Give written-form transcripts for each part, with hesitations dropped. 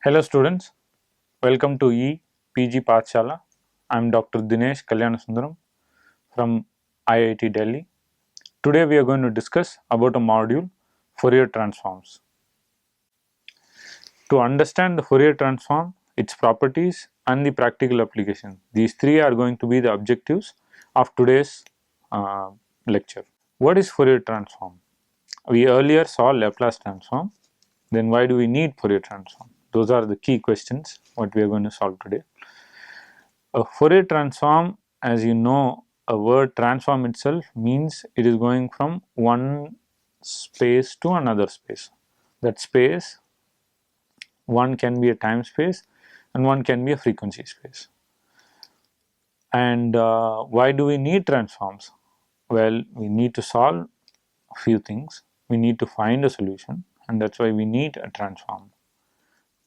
Hello students, welcome to PG Pathshala. I am Dr. Dinesh Kalyanasundaram from IIT Delhi. Today we are going to discuss about a module, Fourier transforms. To understand the Fourier transform, its properties and the practical application, these three are going to be the objectives of today's lecture. What is Fourier transform? We earlier saw Laplace transform. Then why do we need Fourier transform? Those are the key questions what we are going to solve today. A Fourier transform, as you know, a word transform itself means it is going from one space to another space. That space, one can be a time space and one can be a frequency space. And why do we need transforms? Well, we need to solve a few things. We need to find a solution, and that's why we need a transform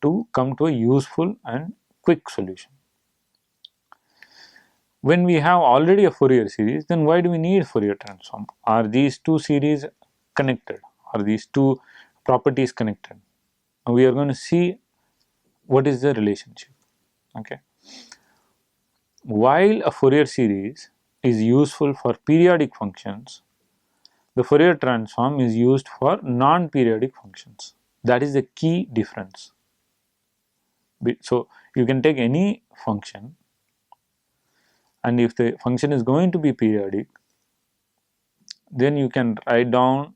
to come to a useful and quick solution. When we have already a Fourier series, then why do we need Fourier transform? Are these two series connected? Are these two properties connected? Now we are going to see what is the relationship. Okay. While a Fourier series is useful for periodic functions, the Fourier transform is used for non-periodic functions. That is the key difference. So you can take any function, and if the function is going to be periodic, then you can write down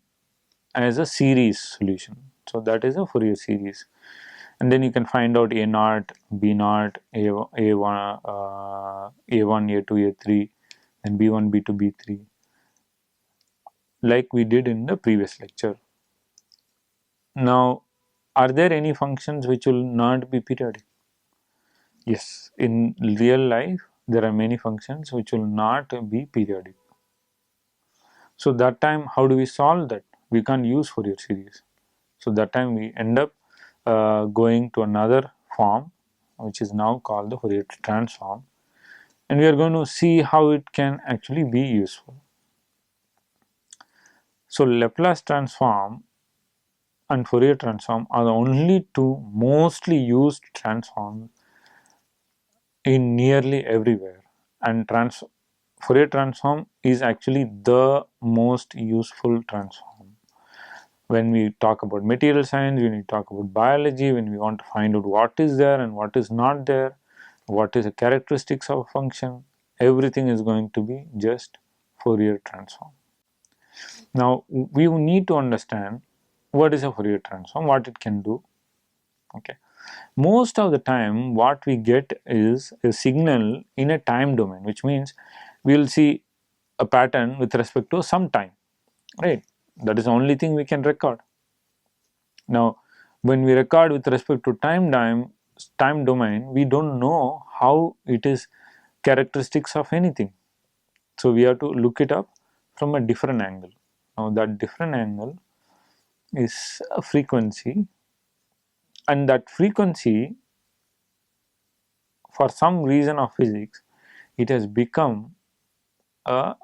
as a series solution. So that is a Fourier series, and then you can find out A naught, B naught, A1, A1, A2, A3, and B1, B2, B3, like we did in the previous lecture. Now, are there any functions which will not be periodic? Yes, in real life there are many functions which will not be periodic. So that time, how do we solve that? We can't use Fourier series. So that time we end up going to another form, which is now called the Fourier transform, and we are going to see how it can actually be useful. So Laplace transform and Fourier transform are the only two mostly used transforms in nearly everywhere, and Fourier transform is actually the most useful transform. When we talk about material science, when we talk about biology, when we want to find out what is there and what is not there, what is the characteristics of a function, everything is going to be just Fourier transform. Now we need to understand what is a Fourier transform, what it can do. Okay, most of the time what we get is a signal in a time domain, which means we will see a pattern with respect to some time, right? That is the only thing we can record. Now when we record with respect to time domain, we don't know how it is characteristics of anything, so we have to look it up from a different angle. Now that different angle is a frequency, and that frequency, for some reason of physics, it has become a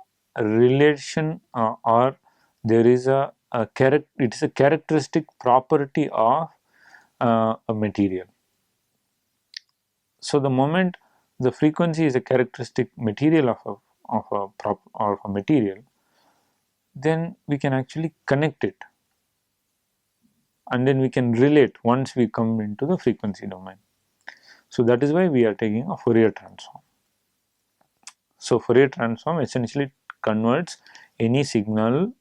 relation, or there is it is a characteristic property of a material. So the moment the frequency is a characteristic material of a material, then we can actually connect it, and then we can relate once we come into the frequency domain. So that is why we are taking a Fourier transform. So Fourier transform essentially converts any signal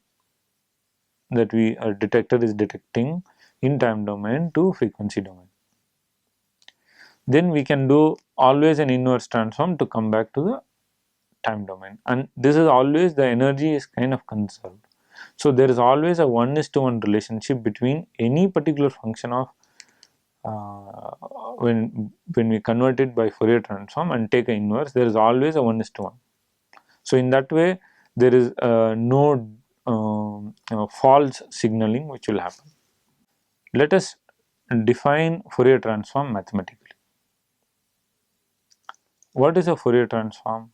that a detector is detecting in time domain to frequency domain. Then we can do always an inverse transform to come back to the time domain, and this is always the energy is kind of conserved. So there is always a 1:1 relationship between any particular function of when we convert it by Fourier transform and take an inverse, there is always a 1:1. So in that way there is no false signaling which will happen. Let us define Fourier transform mathematically. What is a Fourier transform?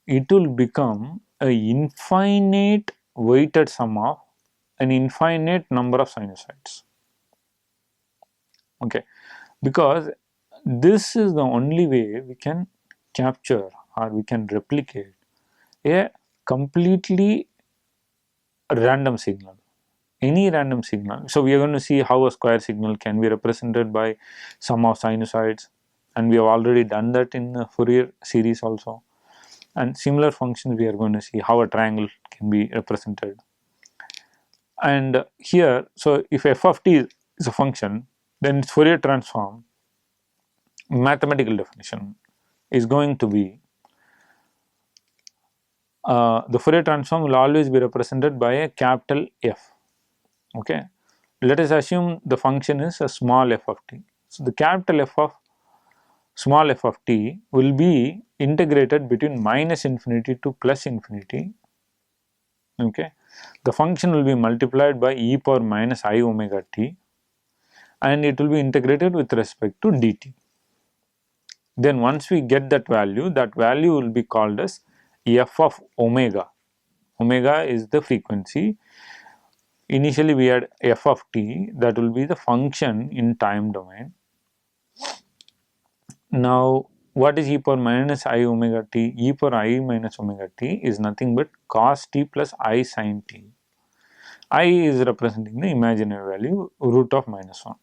It will become an infinite weighted sum of an infinite number of sinusoids. Okay, because this is the only way we can capture or we can replicate a completely random signal, any random signal. So we are going to see how a square signal can be represented by sum of sinusoids, and we have already done that in the Fourier series also. And similar functions we are going to see how a triangle can be represented. And here, so if f of t is a function, then its Fourier transform mathematical definition is going to be the Fourier transform will always be represented by a capital F. Okay, let us assume the function is a small f of t. So the capital F of small f of t will be integrated between minus infinity to plus infinity. Okay, the function will be multiplied by e power minus I omega t, and it will be integrated with respect to dt. Then once we get that value will be called as f of omega. Omega is the frequency. Initially we had f of t, that will be the function in time domain. Now what is e power minus I omega t? E power I minus omega t is nothing but cos t plus I sin t. I is representing the imaginary value root of minus 1.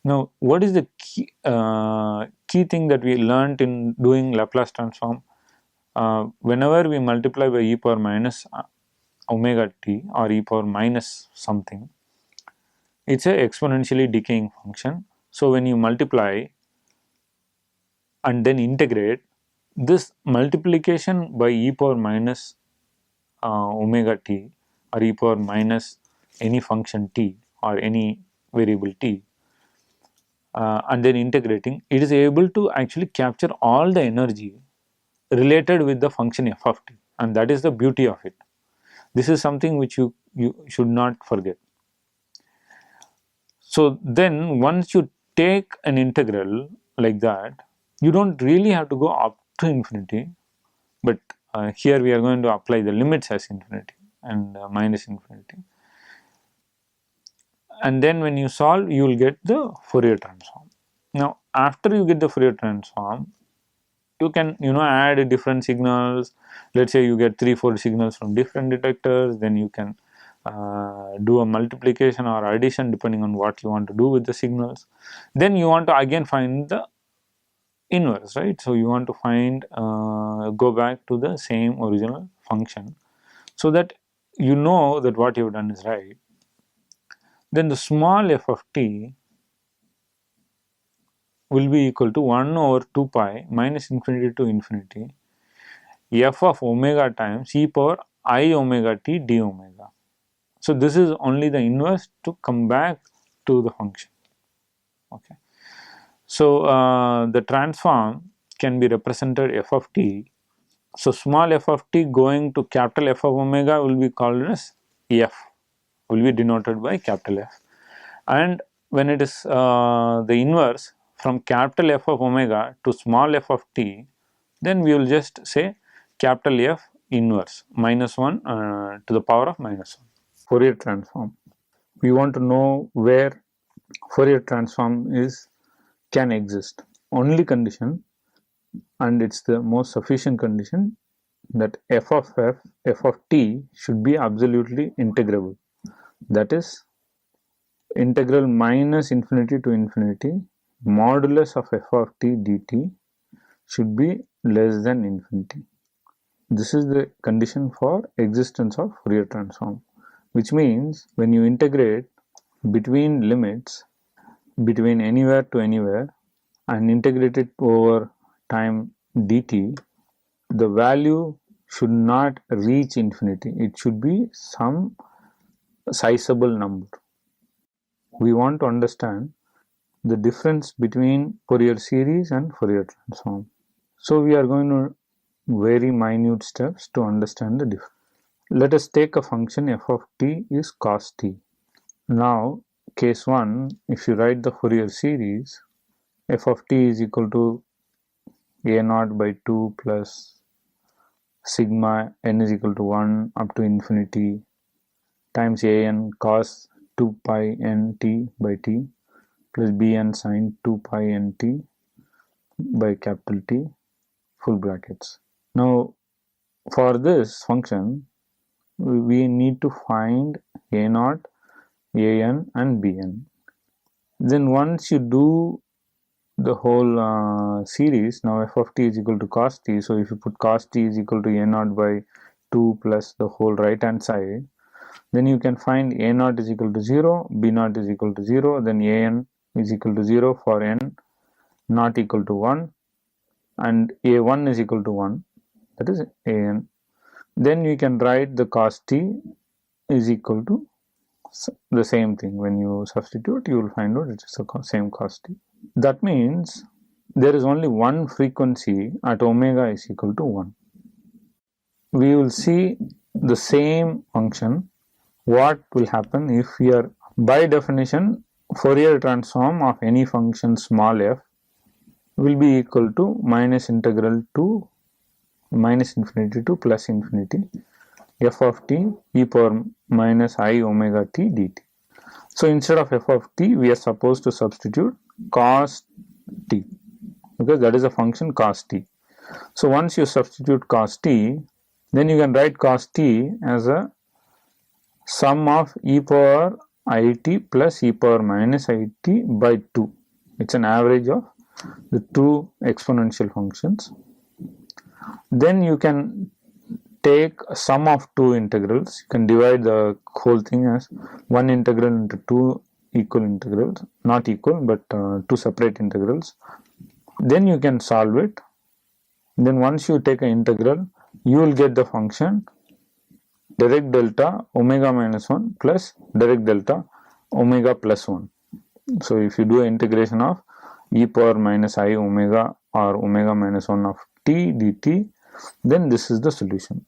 Now what is the key thing that we learnt in doing Laplace transform? Whenever we multiply by e power minus omega t or e power minus something, it's a exponentially decaying function. So when you multiply and then integrate, this multiplication by e power minus omega t or e power minus any function t or any variable t, and then integrating, it is able to actually capture all the energy related with the function f of t, and that is the beauty of it. This is something which you should not forget. So then once you take an integral like that, you don't really have to go up to infinity, but here we are going to apply the limits as infinity and minus infinity. And then when you solve, you will get the Fourier transform. Now after you get the Fourier transform, you can add different signals. Let's say you get 3-4 signals from different detectors, then you can do a multiplication or addition depending on what you want to do with the signals. Then you want to again find the inverse, right? So you want to find go back to the same original function so that you know that what you've done is right. Then the small f of t will be equal to 1 over 2 pi minus infinity to infinity f of omega times e power I omega t d omega. So this is only the inverse to come back to the function. Okay. So the transform can be represented f of t. So small f of t going to capital F of omega will be called as f, will be denoted by capital F. And when it is the inverse from capital F of omega to small f of t, then we will just say capital F inverse minus 1 to the power of minus 1. Fourier transform. We want to know where Fourier transform can exist. Only condition, and it's the most sufficient condition, that f of t should be absolutely integrable. That is, integral minus infinity to infinity modulus of f of t dt should be less than infinity. This is the condition for existence of Fourier transform, which means when you integrate between limits between anywhere to anywhere and integrate it over time dt, the value should not reach infinity. It should be some sizable number. We want to understand the difference between Fourier series and Fourier transform. So we are going to very minute steps to understand the difference. Let us take a function f of t is cos t. Now case 1, if you write the Fourier series, f of t is equal to a naught by 2 plus sigma n is equal to 1 up to infinity times a n cos 2 pi n t by t plus bn sine 2 pi nt by capital T full brackets. Now for this function we need to find a0, an and bn. Then once you do the whole series, now f of t is equal to cos t. So if you put cos t is equal to a0 by 2 plus the whole right hand side, then you can find a0 is equal to 0, b0 is equal to 0, then an is equal to 0 for n not equal to 1, and a1 is equal to 1, that is an. Then you can write the cos t is equal to the same thing. When you substitute, you will find out it is the same cos t. That means there is only one frequency at omega is equal to 1. We will see the same function. What will happen if we are, by definition, Fourier transform of any function small f will be equal to minus integral to minus infinity to plus infinity f of t e power minus I omega t dt. So instead of f of t, we are supposed to substitute cos t, because that is a function cos t. So once you substitute cos t, then you can write cos t as a sum of e power it plus e power minus it by 2. It's an average of the two exponential functions. Then you can take a sum of two integrals. You can divide the whole thing as one integral into two equal integrals, not equal but two separate integrals. Then you can solve it. Then once you take an integral, you will get the function direct delta omega minus 1 plus direct delta omega plus 1. So if you do an integration of e power minus I omega or omega minus 1 of t dt, then this is the solution.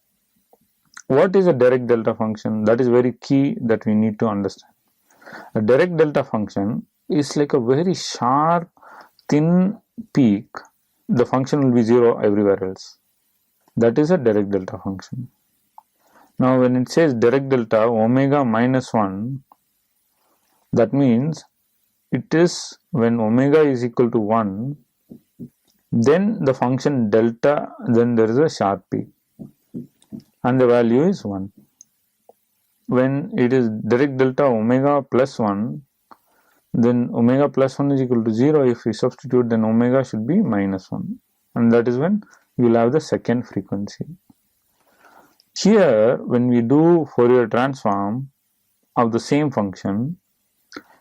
What is a direct delta function? That is very key that we need to understand. A direct delta function is like a very sharp, thin peak. The function will be 0 everywhere else. That is a direct delta function. Now when it says direct delta omega minus 1, that means it is when omega is equal to 1, then the function delta, then there is a sharp peak and the value is 1. When it is direct delta omega plus 1, then omega plus 1 is equal to 0. If we substitute, then omega should be minus 1, and that is when you will have the second frequency. Here when we do Fourier transform of the same function,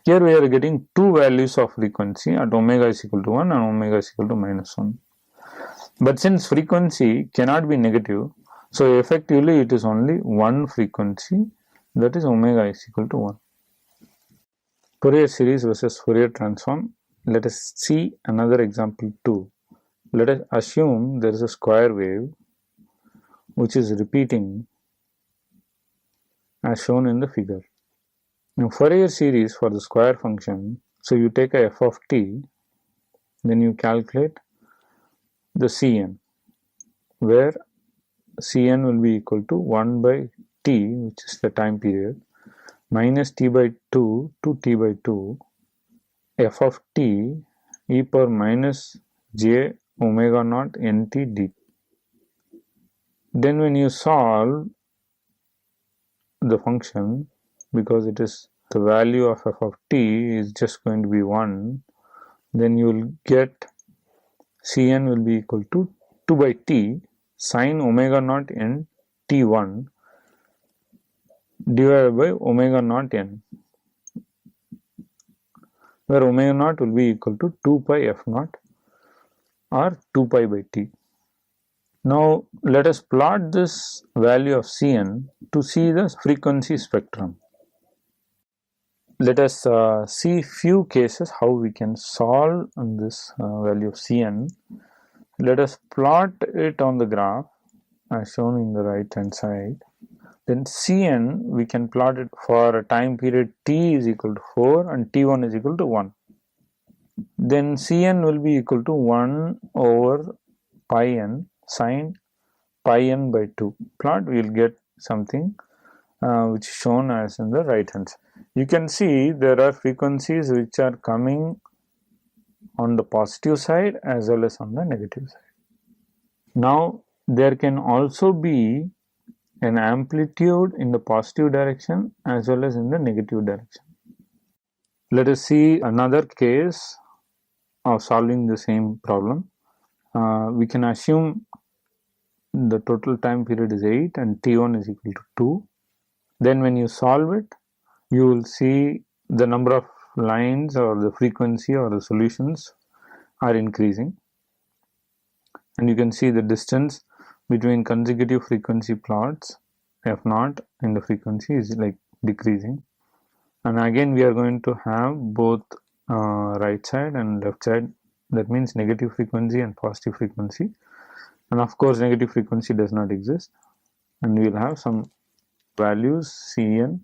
here we are getting two values of frequency at omega is equal to 1 and omega is equal to minus 1. But since frequency cannot be negative, so effectively it is only one frequency, that is omega is equal to 1. Fourier series versus Fourier transform. Let us see another example too. Let us assume there is a square wave which is repeating as shown in the figure. Now Fourier series for the square function, so you take a f of t, then you calculate the Cn, where Cn will be equal to 1 by t, which is the time period, minus t by 2 to t by 2, f of t e power minus j omega naught nt dt. Then when you solve the function, because it is the value of f of t is just going to be 1, then you will get Cn will be equal to 2 by t sine omega naught n t1 divided by omega naught n, where omega naught will be equal to 2 pi f naught or 2 pi by t. Now let us plot this value of Cn to see the frequency spectrum. Let us see few cases how we can solve this value of Cn. Let us plot it on the graph as shown in the right hand side. Then Cn we can plot it for a time period t is equal to 4 and t1 is equal to 1. Then Cn will be equal to 1 over pi n sine pi n by 2. Plot, we will get something which is shown as in the right hand side. You can see there are frequencies which are coming on the positive side as well as on the negative side. Now there can also be an amplitude in the positive direction as well as in the negative direction. Let us see another case of solving the same problem. We can assume the total time period is 8 and t1 is equal to 2. Then when you solve it, you will see the number of lines or the frequency or the solutions are increasing, and you can see the distance between consecutive frequency plots f0 in the frequency is like decreasing. And again we are going to have both right side and left side, that means negative frequency and positive frequency, and of course negative frequency does not exist, and we will have some values Cn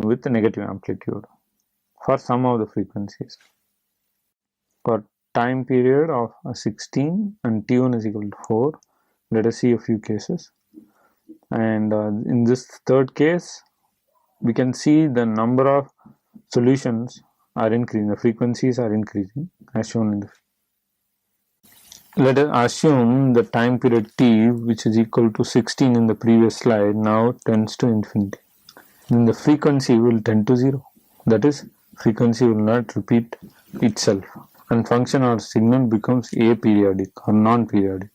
with the negative amplitude for some of the frequencies. For time period of 16 and t1 is equal to 4, let us see a few cases. And in this third case, we can see the number of solutions are increasing, the frequencies are increasing as shown in the. Let us assume the time period t, which is equal to 16 in the previous slide, now tends to infinity. Then the frequency will tend to 0. That is, frequency will not repeat itself, and function or signal becomes aperiodic or non-periodic.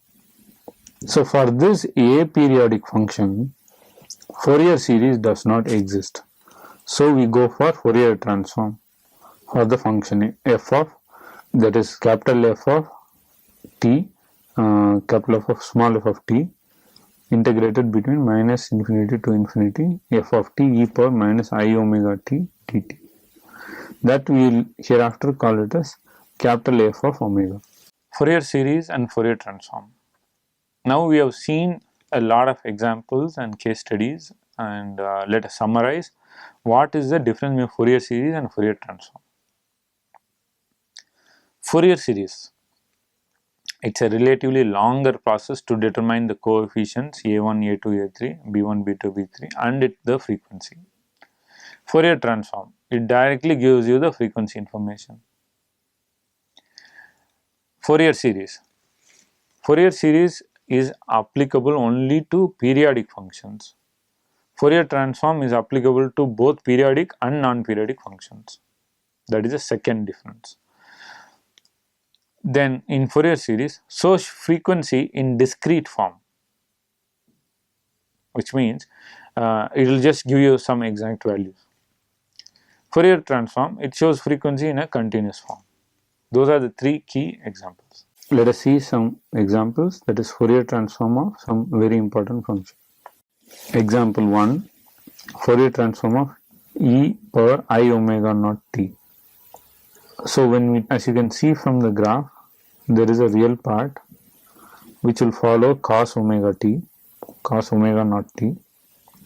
So for this aperiodic function, Fourier series does not exist. So we go for Fourier transform for the function f of, that is capital F of t, capital F of small f of t, integrated between minus infinity to infinity f of t e power minus I omega t dt. That we will hereafter call it as capital F of omega. Fourier series and Fourier transform. Now we have seen a lot of examples and case studies, and let us summarize what is the difference between Fourier series and Fourier transform. Fourier series, it's a relatively longer process to determine the coefficients a1, a2, a3, b1, b2, b3 and the frequency. Fourier transform, it directly gives you the frequency information. Fourier series. Fourier series is applicable only to periodic functions. Fourier transform is applicable to both periodic and non-periodic functions. That is the second difference. Then in Fourier series, show frequency in discrete form, which means it will just give you some exact values. Fourier transform, it shows frequency in a continuous form. Those are the three key examples. Let us see some examples, that is Fourier transform of some very important function. Example 1, Fourier transform of e power I omega naught t. So when we, as you can see from the graph, there is a real part which will follow cos omega t, cos omega naught t,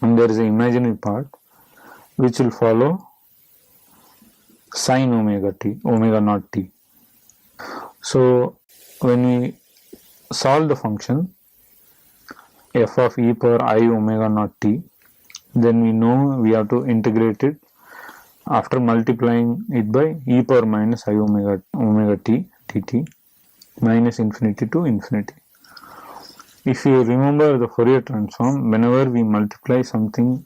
and there is an imaginary part which will follow sin omega t, omega naught t. So when we solve the function f of e power I omega naught t, then we know we have to integrate it after multiplying it by e power minus I omega t dt minus infinity to infinity. If you remember the Fourier transform, whenever we multiply something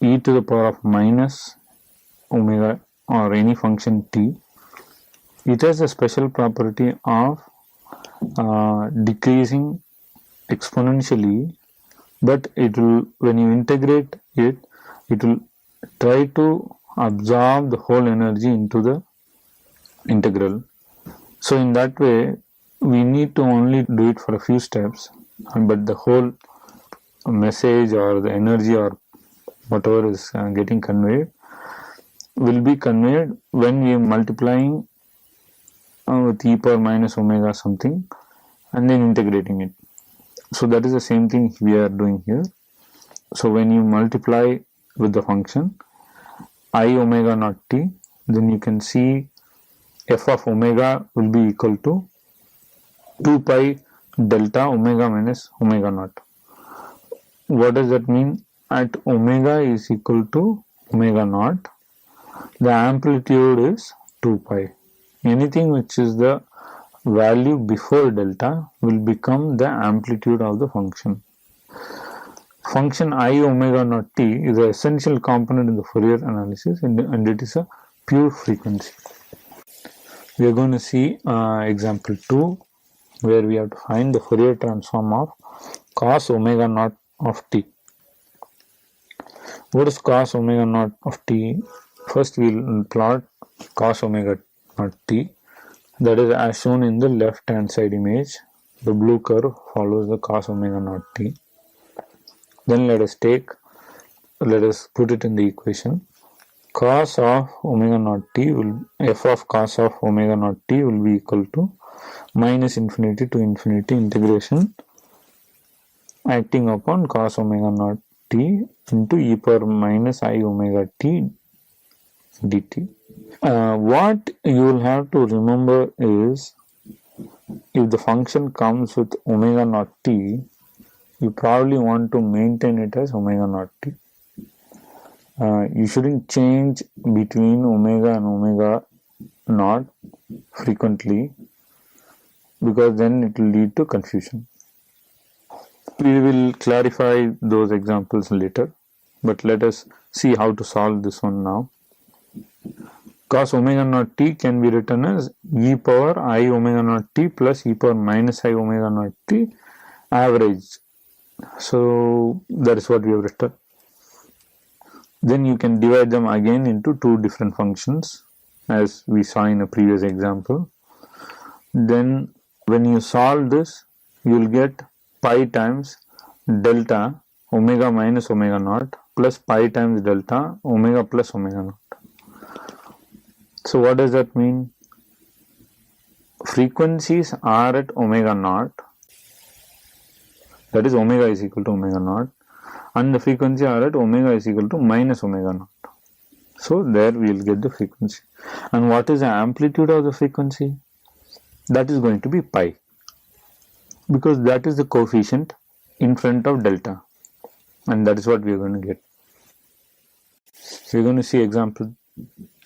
e to the power of minus omega or any function t, it has a special property of decreasing exponentially, but it will, when you integrate it, it will try to absorb the whole energy into the integral. So in that way, we need to only do it for a few steps, but the whole message or the energy or whatever is getting conveyed will be conveyed when we are multiplying with e power minus omega something and then integrating it. So that is the same thing we are doing here. So when you multiply with the function I omega naught t, then you can see f of omega will be equal to 2 pi delta omega minus omega naught. What does that mean? at omega is equal to omega naught, the amplitude is 2 pi. Anything which is the value before delta will become the amplitude of the function. Function I omega naught t is an essential component in the Fourier analysis, and it is a pure frequency. We are going to see example 2, where we have to find the Fourier transform of cos omega naught of t. What is cos omega naught of t? First we will plot cos omega naught t, that is as shown in the left hand side image. The blue curve follows the cos omega naught t. Then let us put it in the equation. Cos of omega naught t will, f of cos of omega naught t will be equal to minus infinity to infinity integration acting upon cos omega naught t into e power minus I omega t dt. What you will have to remember is, if the function comes with omega naught t, you probably want to maintain it as omega naught t. You shouldn't change between omega and omega naught frequently, because then it will lead to confusion. We will clarify those examples later, but let us see how to solve this one now. Cos omega naught t can be written as e power I omega naught t plus e power minus I omega naught t average. So that is what we have written. Then you can divide them again into two different functions, as we saw in a previous example. Then when you solve this, you will get pi times delta omega minus omega naught plus pi times delta omega plus omega naught. So what does that mean? Frequencies are at omega naught, that is omega is equal to omega naught, and the frequency are at omega is equal to minus omega naught. So there we will get the frequency. And what is the amplitude of the frequency? That is going to be pi, because that is the coefficient in front of delta, and that is what we are going to get. We are going to see example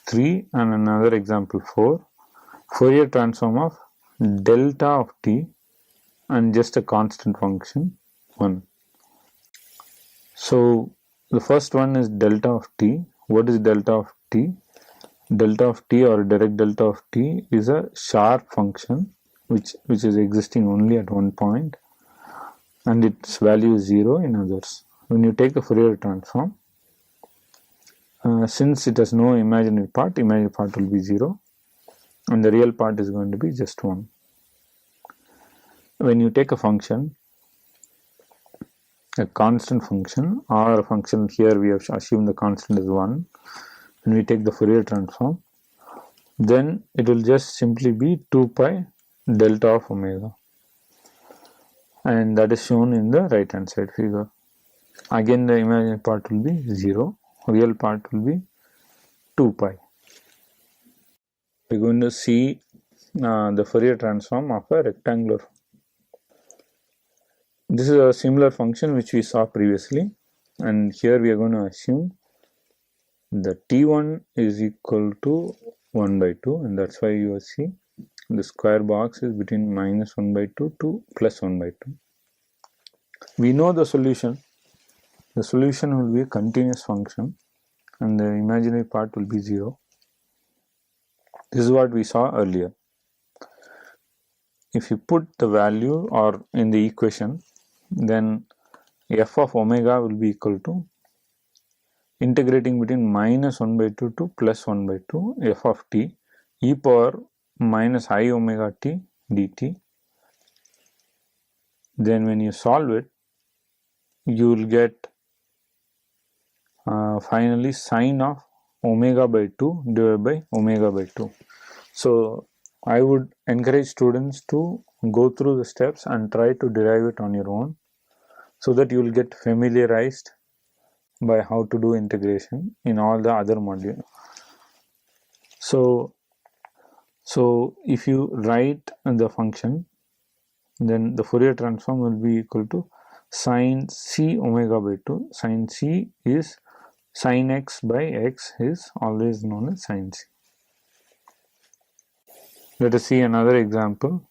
3 and another example 4. Fourier transform of delta of t and just a constant function 1. So the first one is delta of t. What is delta of t? Delta of t, or direct delta of t, is a sharp function which is existing only at one point, and its value is 0 in others. When you take a Fourier transform, since it has no imaginary part will be 0, and the real part is going to be just 1. When you take a function, a constant function, or a function, here we have assumed the constant is 1, and we take the Fourier transform, then it will just simply be 2 pi delta of omega, and that is shown in the right hand side figure. Again the imaginary part will be 0, real part will be 2 pi. We are going to see the Fourier transform of a rectangular. This is a similar function which we saw previously, and here we are going to assume that t1 is equal to 1 by 2, and that's why you see the square box is between minus 1 by 2 to plus 1 by 2. We know the solution. The solution will be a continuous function, and the imaginary part will be 0. This is what we saw earlier. If you put the value or in the equation, then f of omega will be equal to integrating between minus 1 by 2 to plus 1 by 2 f of t e power minus I omega t dt. Then when you solve it, you will get finally sine of omega by 2 divided by omega by 2. So I would encourage students to go through the steps and try to derive it on your own, so that you will get familiarized by how to do integration in all the other modules. So if you write the function, then the Fourier transform will be equal to sine c omega by 2. Sine c is sine x by x is always known as sine c. Let us see another example,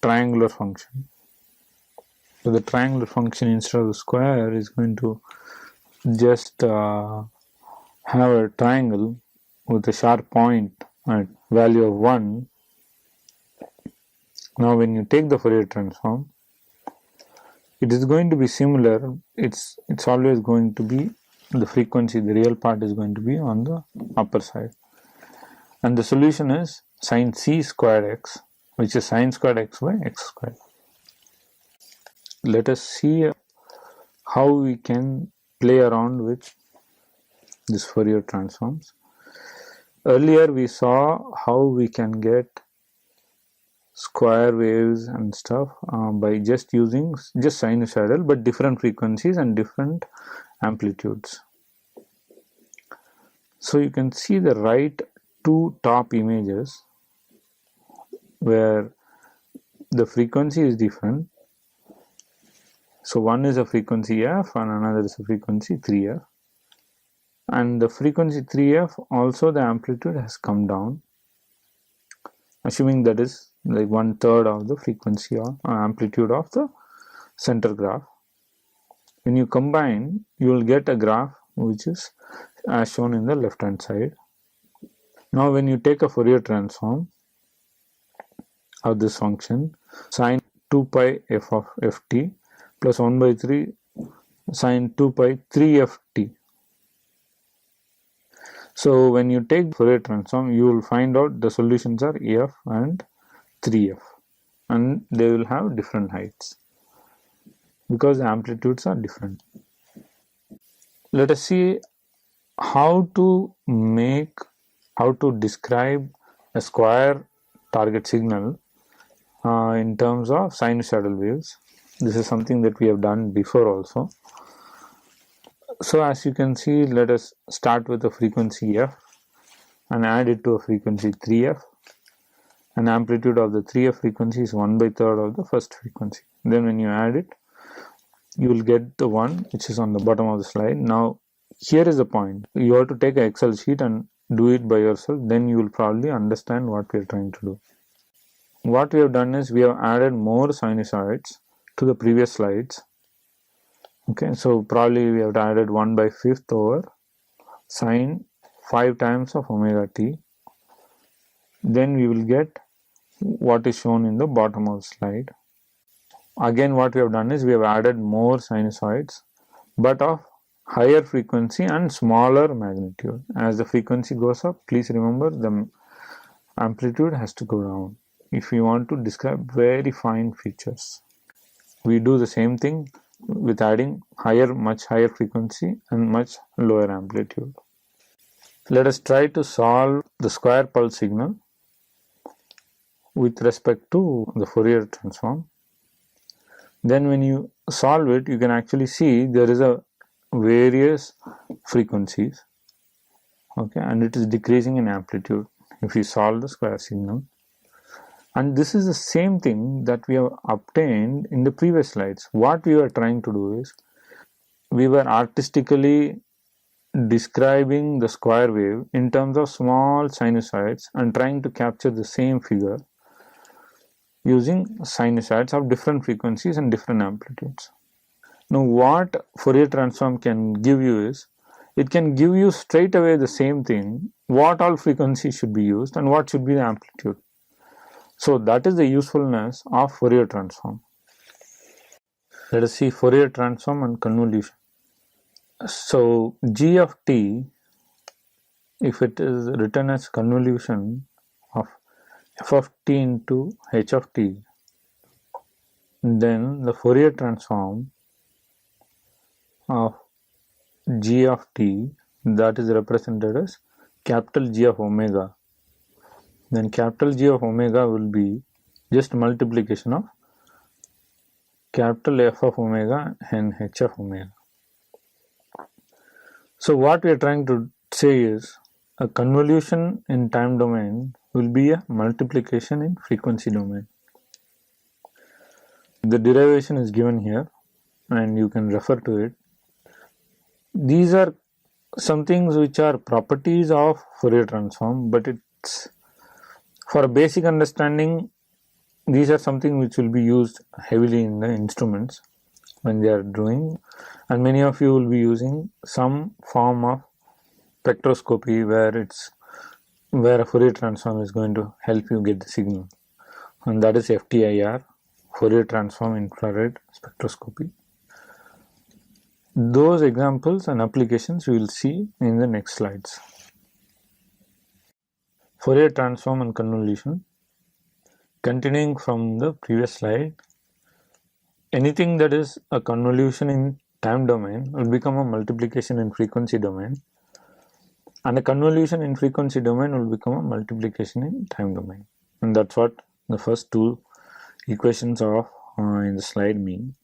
triangular function. So the triangular function instead of the square is going to just have a triangle with a sharp point at value of 1. Now when you take the Fourier transform, it is going to be similar. It's always going to be the frequency, the real part is going to be on the upper side. And the solution is sine c squared x, which is sine squared x by x squared. Let us see how we can play around with this Fourier transforms. Earlier we saw how we can get square waves and stuff by just using just sinusoidal but different frequencies and different amplitudes. So you can see the right two top images where the frequency is different. So one is a frequency f and another is a frequency 3f, and the frequency 3f also the amplitude has come down, assuming that is like 1/3 of the frequency or amplitude of the center graph. When you combine, you will get a graph which is as shown in the left hand side. Now when you take a Fourier transform of this function, sine 2 pi f of ft plus 1 by 3 sine 2 pi 3ft. So when you take Fourier transform, you will find out the solutions are f and 3f, and they will have different heights because the amplitudes are different. Let us see how to describe a square target signal in terms of sinusoidal waves. This is something that we have done before also. So as you can see, let us start with a frequency f and add it to a frequency 3f. An amplitude of the 3f frequency is 1/3 of the first frequency. Then when you add it, you will get the one which is on the bottom of the slide. Now here is the point. You have to take an Excel sheet and do it by yourself. Then you will probably understand what we are trying to do. What we have done is we have added more sinusoids to the previous slides. Okay, so probably we have added 1/5 over sine 5 times of omega t. Then we will get what is shown in the bottom of the slide. Again, what we have done is we have added more sinusoids, but of higher frequency and smaller magnitude. As the frequency goes up, please remember the amplitude has to go down if you want to describe very fine features. We do the same thing with adding much higher frequency and much lower amplitude. Let us try to solve the square pulse signal with respect to the Fourier transform. Then when you solve it, you can actually see there is a various frequencies, okay, and it is decreasing in amplitude if you solve the square signal. And this is the same thing that we have obtained in the previous slides. What we were trying to do is we were artistically describing the square wave in terms of small sinusoids and trying to capture the same figure using sinusoids of different frequencies and different amplitudes. Now what Fourier transform can give you is, it can give you straight away the same thing, what all frequencies should be used and what should be the amplitude. So that is the usefulness of Fourier transform. Let us see Fourier transform and convolution. So g of t, if it is written as convolution of f of t into h of t, then the Fourier transform of g of t, that is represented as capital G of omega. Then capital G of omega will be just multiplication of capital F of omega and h of omega. So what we are trying to say is a convolution in time domain will be a multiplication in frequency domain. The derivation is given here. and you can refer to it. These are some things which are properties of Fourier transform, but it's for a basic understanding. These are something which will be used heavily in the instruments when they are doing, and many of you will be using some form of spectroscopy where a Fourier transform is going to help you get the signal, and that is FTIR, Fourier transform infrared spectroscopy. Those examples and applications we will see in the next slides. Fourier transform and convolution. Continuing from the previous slide, anything that is a convolution in time domain will become a multiplication in frequency domain, and a convolution in frequency domain will become a multiplication in time domain. And that's what the first two equations of in the slide mean.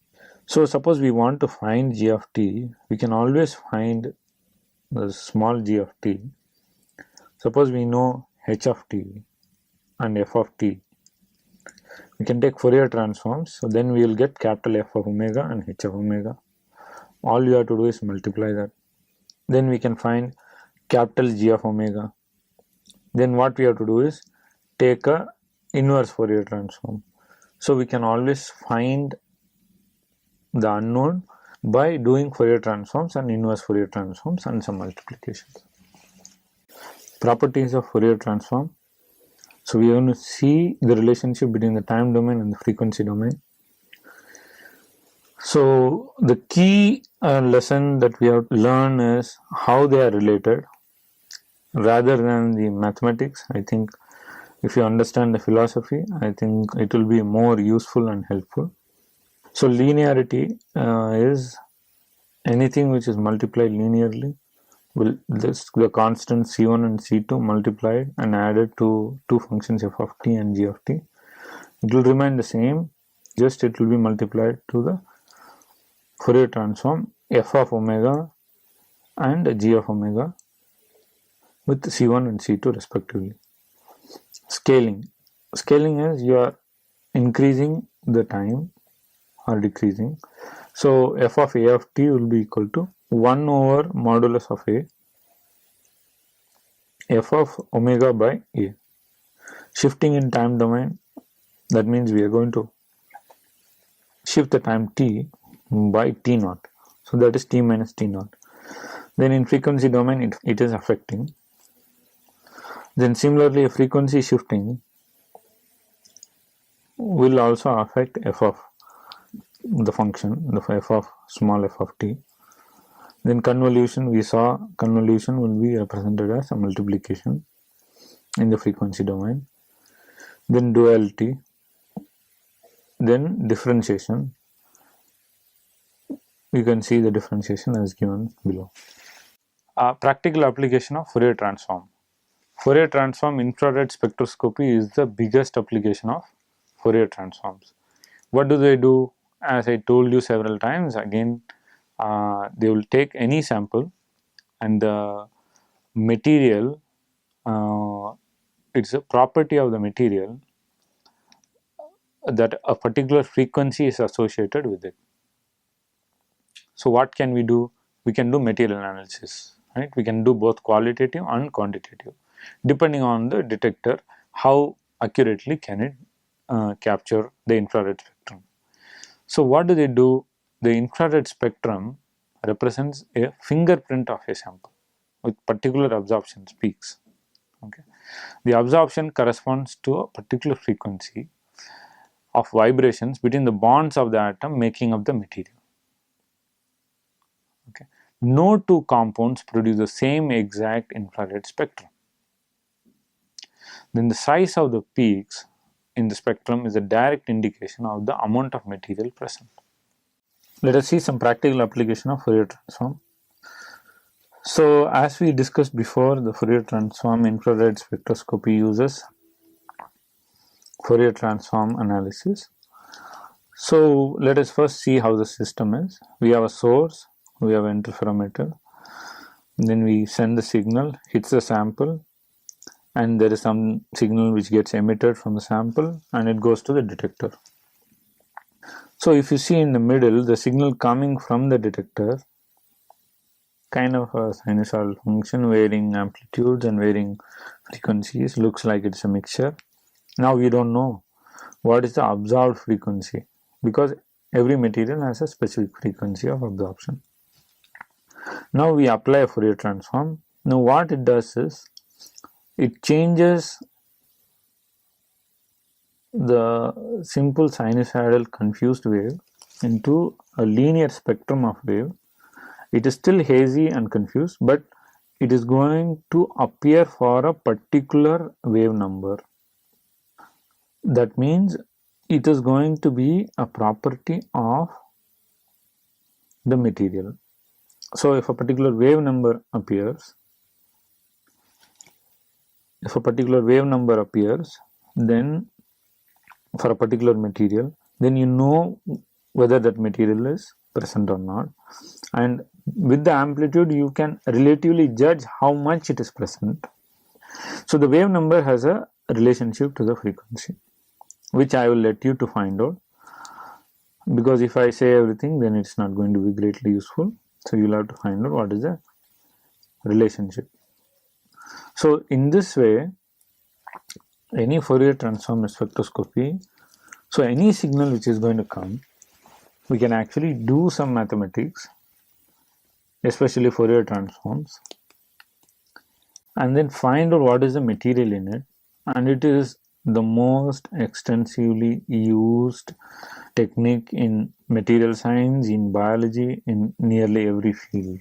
So suppose we want to find g of t, we can always find the small g of t. Suppose we know h of t and f of t. We can take Fourier transforms, so then we will get capital F of omega and h of omega. All you have to do is multiply that. Then we can find capital G of omega. Then what we have to do is take a inverse Fourier transform. So we can always find the unknown by doing Fourier transforms and inverse Fourier transforms and some multiplications. Properties of Fourier transform. So we are going to see the relationship between the time domain and the frequency domain. So the key lesson that we have to learn is how they are related rather than the mathematics. I think if you understand the philosophy, I think it will be more useful and helpful. So linearity is anything which is multiplied linearly. Will the constant c1 and c2 multiplied and added to two functions f of t and g of t. It will remain the same, just it will be multiplied to the Fourier transform f of omega and g of omega with c1 and c2 respectively. Scaling. Scaling is you are increasing the time or decreasing. So f of a of t will be equal to 1 over modulus of a f of omega by a. Shifting in time domain, that means we are going to shift the time t by t naught. So that is t minus t naught. Then in frequency domain, it is affecting. Then similarly, a frequency shifting will also affect f of the function, the f of small f of t. Then convolution, we saw convolution will be represented as a multiplication in the frequency domain. Then duality. Then differentiation. You can see the differentiation as given below. Practical application of Fourier transform. Fourier transform infrared spectroscopy is the biggest application of Fourier transforms. What do they do? As I told you several times, again, they will take any sample and the material, it's a property of the material that a particular frequency is associated with it. So what can we do? We can do material analysis, right? We can do both qualitative and quantitative. Depending on the detector, how accurately can it capture the infrared spectrum. So what do they do? The infrared spectrum represents a fingerprint of a sample with particular absorption peaks. Okay. The absorption corresponds to a particular frequency of vibrations between the bonds of the atom making up the material. Okay. No two compounds produce the same exact infrared spectrum. Then the size of the peaks in the spectrum is a direct indication of the amount of material present. Let us see some practical application of Fourier transform. So as we discussed before, the Fourier transform infrared spectroscopy uses Fourier transform analysis. So let us first see how the system is. We have a source, we have an interferometer, then we send the signal, hits the sample, and there is some signal which gets emitted from the sample and it goes to the detector. So if you see in the middle, the signal coming from the detector, kind of a sinusoidal function varying amplitudes and varying frequencies, looks like it's a mixture. Now we don't know what is the absorbed frequency, because every material has a specific frequency of absorption. Now we apply a Fourier transform. Now what it does is, it changes the simple sinusoidal confused wave into a linear spectrum of wave. It is still hazy and confused, but it is going to appear for a particular wave number. That means it is going to be a property of the material. So if a particular wave number appears, then for a particular material, then you know whether that material is present or not, and with the amplitude you can relatively judge how much it is present. So the wave number has a relationship to the frequency, which I will let you to find out, because if I say everything, then it's not going to be greatly useful. So you'll have to find out what is the relationship. So in this way, any Fourier transform spectroscopy, so any signal which is going to come, we can actually do some mathematics, especially Fourier transforms, and then find out what is the material in it. And it is the most extensively used technique in material science, in biology, in nearly every field.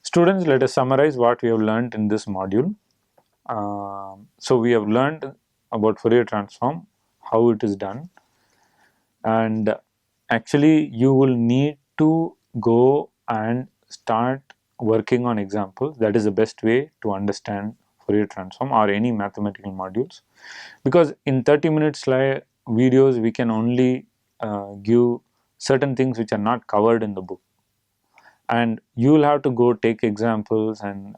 Students, let us summarize what we have learned in this module. So we have learned about Fourier transform, how it is done, and actually you will need to go and start working on examples. That is the best way to understand Fourier transform or any mathematical modules, because in 30 minutes videos we can only give certain things which are not covered in the book, and you will have to go take examples and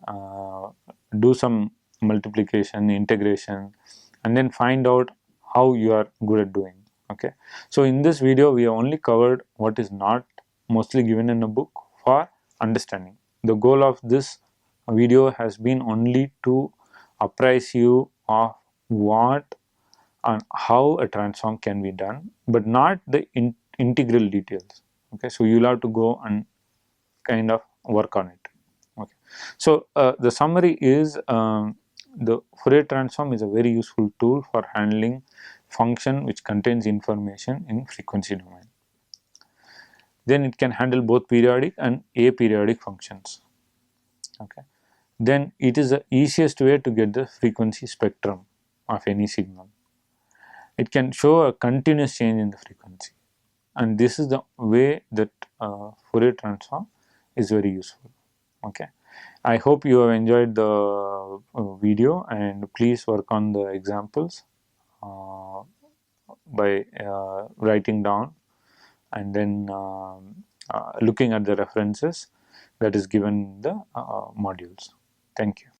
do some multiplication, integration, and then find out how you are good at doing. Okay, so in this video we have only covered what is not mostly given in a book for understanding. The goal of this video has been only to apprise you of what and how a transform can be done, but not the integral details. Okay, so you'll have to go and kind of work on it. Okay, so the summary is, the Fourier transform is a very useful tool for handling function which contains information in frequency domain. Then it can handle both periodic and aperiodic functions. Okay, then it is the easiest way to get the frequency spectrum of any signal. It can show a continuous change in the frequency, and this is the way that Fourier transform is very useful. Okay, I hope you have enjoyed the video, and please work on the examples by writing down and then looking at the references that is given in the modules. Thank you.